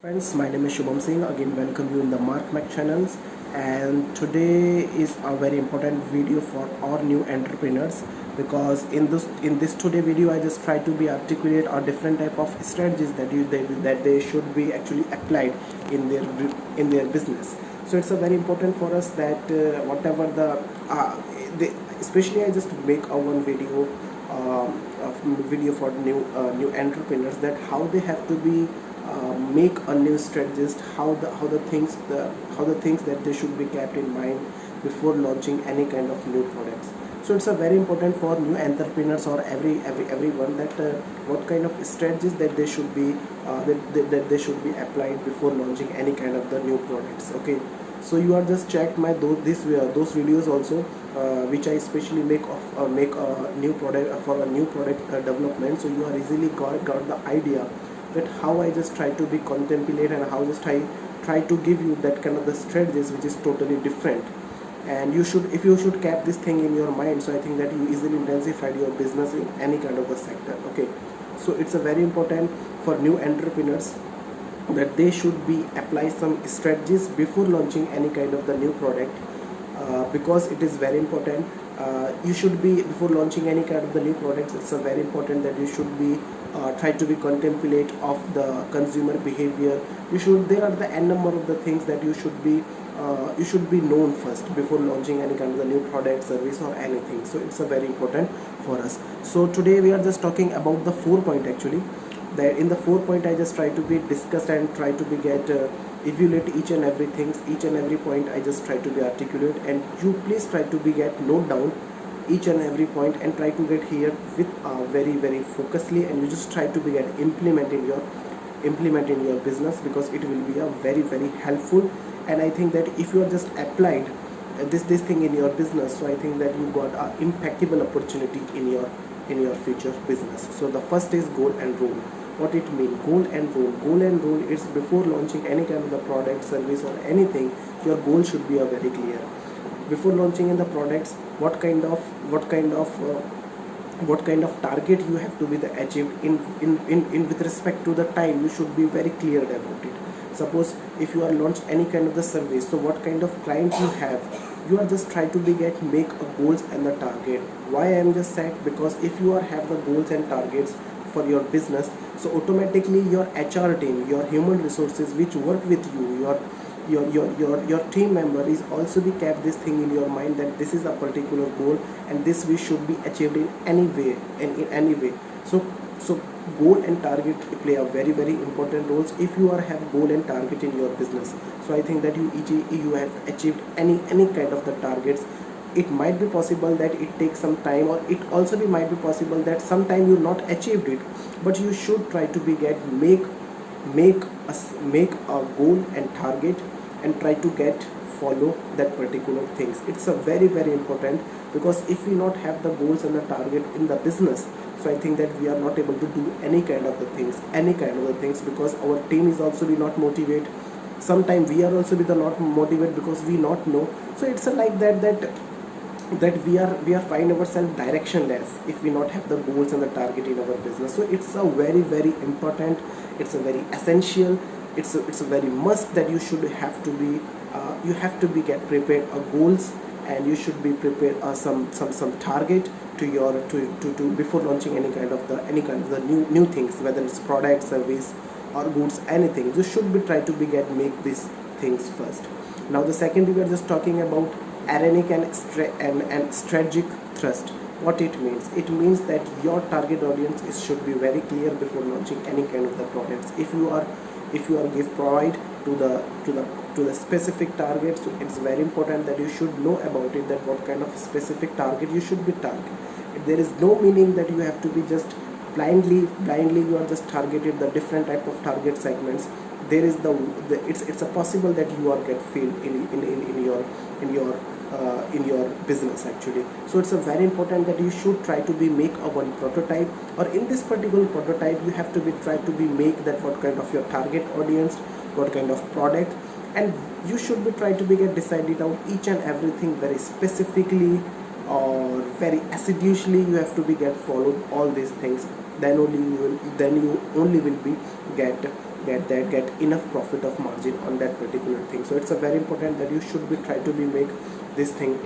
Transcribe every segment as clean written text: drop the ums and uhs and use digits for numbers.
Friends, my name is Shubham Singh. Again, welcome you in the mech channels. And today is a very important video for all new entrepreneurs, because in this today video, I just try to be articulate a different type of strategies that they should be actually applied in their business. So it's a very important for us that whatever especially I just make a one video video for new entrepreneurs, that how they have to be make a new strategist, how the things that they should be kept in mind before launching any kind of new products. So it's a very important for new entrepreneurs or everyone, that what kind of strategies that they should be that they should be applied before launching any kind of the new products. Okay, so you are just checked my those videos also, which I especially make a new product for a new product development. So you are easily got the idea that how I just try to be contemplate, and how just I try to give you that kind of the strategies which is totally different. And if you should keep this thing in your mind, so I think that you easily intensify your business in any kind of a sector. Okay, so it's a very important for new entrepreneurs that they should be apply some strategies before launching any kind of the new product, because it is very important. You should be, before launching any kind of the new products, it's a very important that you should be try to be contemplate of the consumer behavior. There are the n number of the things that you should be known first before launching any kind of the new product, service or anything. So it's a very important for us. So today we are just talking about the 4 point actually, that in the 4 point I just try to be discussed and try to be get evaluate each and every point. I just try to be articulate, and you please try to be get note down each and every point, and try to get here with very focusedly, and you just try to be get implement in your business, because it will be a very helpful. And I think that if you are just applied this thing in your business, so I think that you got an impeccable opportunity in your future business. So the first is goal and rule. What it means, goal and rule is before launching any kind of the product, service or anything, your goal should be very clear. Before launching in the products, what kind of target you have to be achieved in with respect to the time, you should be very clear about it. Suppose if you are launch any kind of the service, so what kind of client you have, you are just try to be make a goals and the target. Why I am just said, because if you are have the goals and targets for your business, so automatically your HR team, your human resources which work with you, your team member is also be kept this thing in your mind, that this is a particular goal and this we should be achieved in any way and in any way. So goal and target play a very important roles if you are have goal and target in your business. So I think that you have achieved any kind of the targets. It might be possible that it takes some time, or it also might be possible that sometime you not achieved it, but you should try to be make a goal and target, and try to follow that particular things. It's a very important, because if we not have the goals and the target in the business, so I think that we are not able to do any kind of the things, because our team is also be not motivate. Sometimes we are also be the not motivate, because we not know. So it's a like that we are find ourselves directionless if we not have the goals and the target in our business. So it's a very important, it's a very essential, it's a very must that you should have to be you have to be get prepared goals, and you should be prepared some target to your to before launching any kind of the new things, whether it's product, service or goods, anything. You should be try to be make these things first. Now the second, we are just talking about ironic and strategic thrust. What it means, that your target audience should be very clear before launching any kind of the products. If you are give provide to the specific target, so it's very important that you should know about it, that what kind of specific target you should be target. There is no meaning that you have to be just blindly you are just targeted the different type of target segments. There is it's a possible that you are get failed in your business actually. So it's a very important that you should try to be make a one prototype, or in this particular prototype you have to be try to be make that what kind of your target audience, what kind of product, and you should be try to be get decided out each and everything very specifically or very assiduously. You have to be get followed all these things, then you only will be get enough profit of margin on that particular thing. So it's a very important that you should be try to be make this thing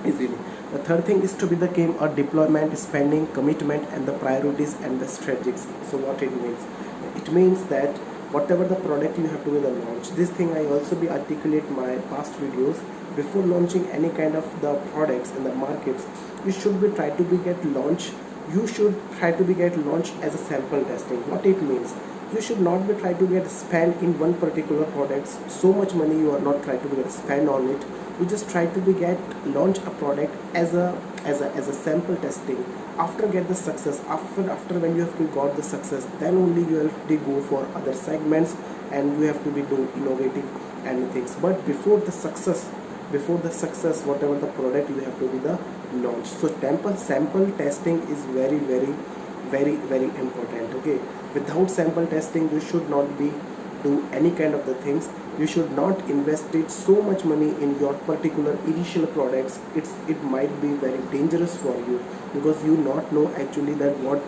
easily. The third thing is to be the game or deployment, spending, commitment, and the priorities and the strategies. So what it means? It means that whatever the product you have to be the launch. This thing I also be articulate my past videos. Before launching any kind of the products in the markets, you should be try to be get launch. You should try to be get launched as a sample testing. What it means? You should not be try to get spend in one particular products so much money. You are not try to be get spend on it. You just try to be get launch a product as a sample testing. After get the success, after when you have to got the success, then only you have to go for other segments and you have to be do innovative and things. But before the success, whatever the product, you have to be the launch. So sample testing is very important. Okay, without sample testing you should not be do any kind of the things. You should not invest it so much money in your particular initial products. It might be very dangerous for you, because you not know actually that what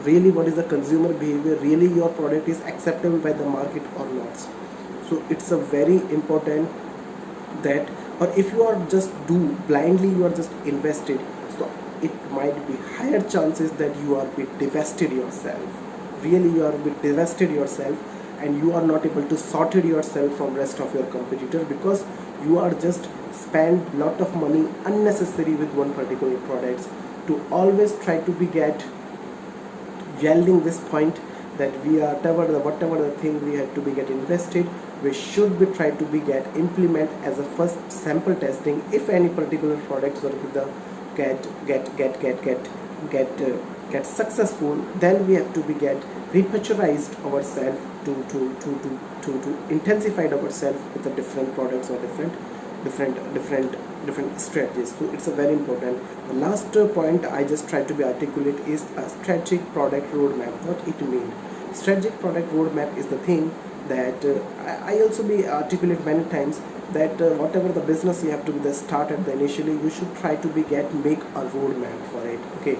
is the consumer behavior, really your product is acceptable by the market or not. So it's a very important that, or if you are just do blindly, you are just invested, so it might be higher chances that you are bit divested yourself. Really you are bit divested yourself, and you are not able to sort it yourself from rest of your competitor, because you are just spend lot of money unnecessary with one particular products. To always try to be get yielding this point that we are whatever the thing we have to be get invested, we should be try to be get implement as a first sample testing. If any particular products or the get successful, then we have to be get repurchased ourselves to intensify ourselves with the different products or different strategies. So it's a very important. The last point I just try to be articulate is a strategic product roadmap. What it means? Strategic product roadmap is the thing that I also be articulate many times, that whatever the business you have to be the start at the initially, you should try to be make a roadmap for it. Okay,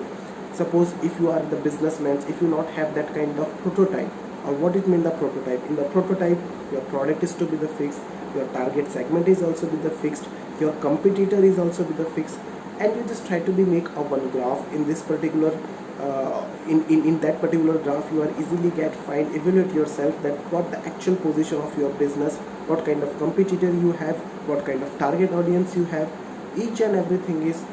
suppose if you are the businessman, if you not have that kind of prototype, or what it mean the prototype? In the prototype, your product is to be the fixed, your target segment is also be the fixed, your competitor is also be the fixed, and you just try to be make a one graph in this particular in that particular graph. You are easily get find evaluate yourself that what the actual position of your business, what kind of competitor you have, what kind of target audience you have. Each and everything is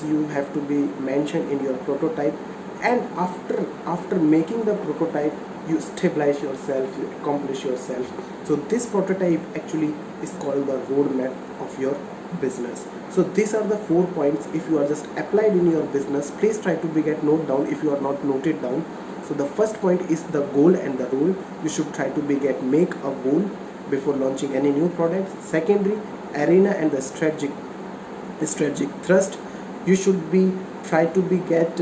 you have to be mentioned in your prototype. And after making the prototype, you stabilize yourself, you accomplish yourself. So this prototype actually is called the roadmap of your business. So these are the 4 points. If you are just applied in your business, please try to be get note down if you are not noted down. So the first point is the goal and the role. You should try to be get make a goal before launching any new product. Secondly, arena and the strategic thrust. You should be try to be get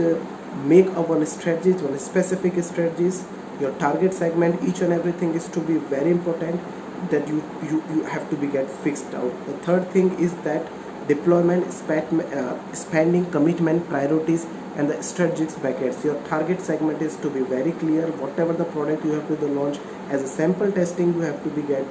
make a one strategies, one specific strategies. Your target segment, each and everything is to be very important, that you have to be get fixed out. The third thing is that deployment, spending, commitment, priorities, and the strategic buckets. Your target segment is to be very clear. Whatever the product you have to launch as a sample testing, you have to be get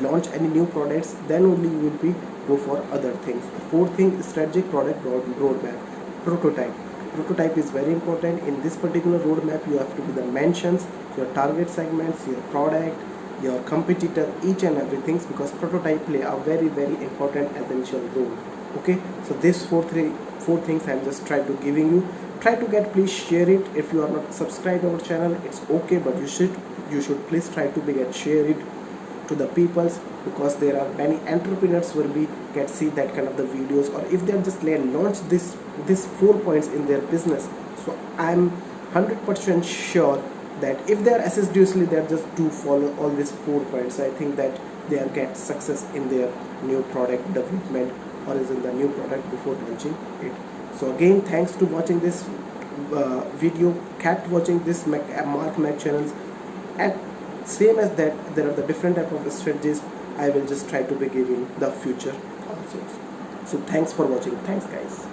launch any new products, then only you will be go for other things. The fourth thing is strategic product roadmap. Prototype is very important. In this particular roadmap, you have to be the mentions your target segments, your product, your competitor, each and everything, because prototype play a very important essential role. Okay, so these four things I'm just trying to giving you. Try to get, please share it. If you are not subscribed our channel, it's okay, but you should please try to be get share it to the peoples, because there are many entrepreneurs will be get see that kind of the videos, or if they are just launch this 4 points in their business. So I'm 100% sure that if they are assiduously, they are just to follow all these 4 points, I think that they are get success in their new product development, or is in the new product before launching it. So again, thanks to watching this video, kept watching this Mark Mech channels, and same as that there are the different type of strategies I will just try to be giving the future also. So thanks for watching. Thanks guys.